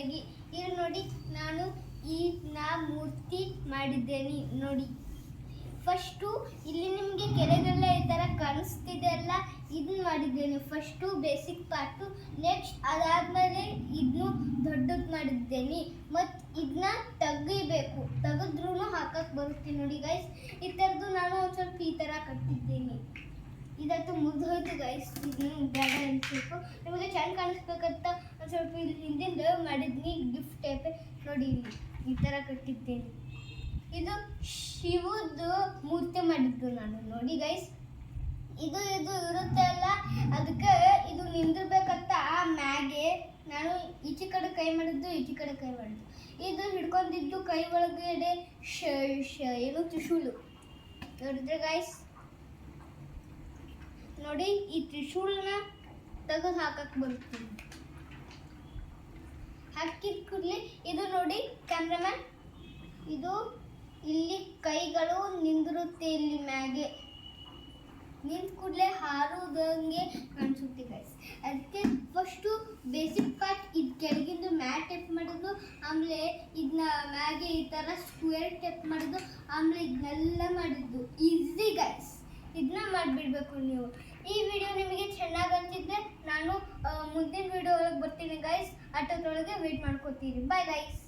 ಕೆಳಗೆ ಇಲ್ಲಿ ನೋಡಿ ನಾನು ಈ ಮೂರ್ತಿ ಮಾಡಿದ್ದೇನೆ ನೋಡಿ. ಫಸ್ಟು ಇಲ್ಲಿ ನಿಮಗೆ ಕೆಳಗೆಲ್ಲ ಈ ಥರ ಕಾಣಿಸ್ತಿದೆ ಅಲ್ಲ, ಇದನ್ನ ಮಾಡಿದ್ದೇನೆ ಫಸ್ಟು ಬೇಸಿಕ್ ಪಾರ್ಟು. ನೆಕ್ಸ್ಟ್ ಅದಾದಮೇಲೆ ಇದನ್ನು ದೊಡ್ಡದು ಮಾಡಿದ್ದೇನೆ ಮತ್ತು ಇದನ್ನ ತೆಗಿಬೇಕು, ತೆಗೆದ್ರೂ ಹಾಕಕ್ಕೆ ಬರುತ್ತೆ ನೋಡಿ ಗೈಸ್. ಈ ಥರದ್ದು ನಾನು ಒಂದು ಸ್ವಲ್ಪ ಈ ಥರ ಕಟ್ಟಿದ್ದೇನೆ. ಇದಂತೂ ಮುಗಿದೋಯ್ತು ಗೈಸ್, ಇದನ್ನು ಬೇಡ ಅನಿಸ್ಬೇಕು. ನಿಮಗೆ ಚೆಂದ ಕಾಣಿಸ್ಬೇಕಂತ ಒಂದು ಸ್ವಲ್ಪ ಇಲ್ಲಿ ಹಿಂದಿಂದ ಮಾಡಿದ್ನಿ ಗಿಫ್ಟ್ ಟೈಪ್ ನೋಡಿ. ಇಲ್ಲಿ ಈ ಥರ ಕಟ್ಟಿದ್ದೇನೆ. ಇದು ಶಿವದ್ದು ಮೂರ್ತಿ ಮಾಡಿದ್ದು ನಾನು ನೋಡಿ ಗೈಸ್. ಇದು ಇರುತ್ತೆ ಅಲ್ಲ, ಅದಕ್ಕೆ ಇದು ನಿಂದಿರ್ಬೇಕಂತ ಮ್ಯಾಗೆ ನಾನು ಈಚೆ ಕಡೆ ಕೈ ಮಾಡಿದ್ದು, ಈಚೆ ಕಡೆ ಕೈ ಮಾಡಿದ್ದು. ಇದು ಹಿಡ್ಕೊಂಡಿದ್ದು ಕೈ ಒಳಗಡೆ ಏನು ತ್ರಿಶೂಲು ನೋಡಿದ್ರೆ ಗೈಸ್. ನೋಡಿ ಈ ತ್ರಿಶೂಲನ ತೆಗೆದು ಹಾಕಕ್ಕೆ ಬರುತ್ತೆ. ಹಾಕಿದ ಕೂಡಲೇ ಇದು ನೋಡಿ ಕ್ಯಾಮ್ರಾಮನ್, ಇದು ಇಲ್ಲಿ ಕೈಗಳು ನಿಂದಿರುತ್ತೆ, ಇಲ್ಲಿ ಮ್ಯಾಗೆ ನಿಂತ ಕೂಡಲೇ ಹಾರುದಂಗೆ ಕಾಣಿಸುತ್ತೆ ಗೈಸ್. ಅದಕ್ಕೆ ಫಸ್ಟು ಬೇಸಿಕ್ ಪಾರ್ಟ್ ಇದು ಕೆಳಗಿಂದು ಮ್ಯಾಟ್ ಟೈಪ್ ಮಾಡೋದು, ಆಮೇಲೆ ಇದನ್ನ ಮ್ಯಾಗೆ ಈ ಥರ ಸ್ಕ್ವೇರ್ ಟೈಪ್ ಮಾಡೋದು, ಆಮೇಲೆ ಇದನ್ನೆಲ್ಲ ಮಾಡಿದ್ದು ಈಸಿ ಗೈಸ್. ಇದನ್ನ ಮಾಡಿಬಿಡ್ಬೇಕು ನೀವು. ಈ ವಿಡಿಯೋ ನಿಮಗೆ ಚೆನ್ನಾಗಿ ಅನಿಸಿದ್ರೆ ನಾನು ಮುಂದಿನ ವಿಡಿಯೋ ಒಳಗೆ ಬರ್ತೀನಿ ಗೈಸ್. ಅಷ್ಟೊತ್ತೊಳಗೆ ವೇಟ್ ಮಾಡ್ಕೊತೀರಿ. Bye guys.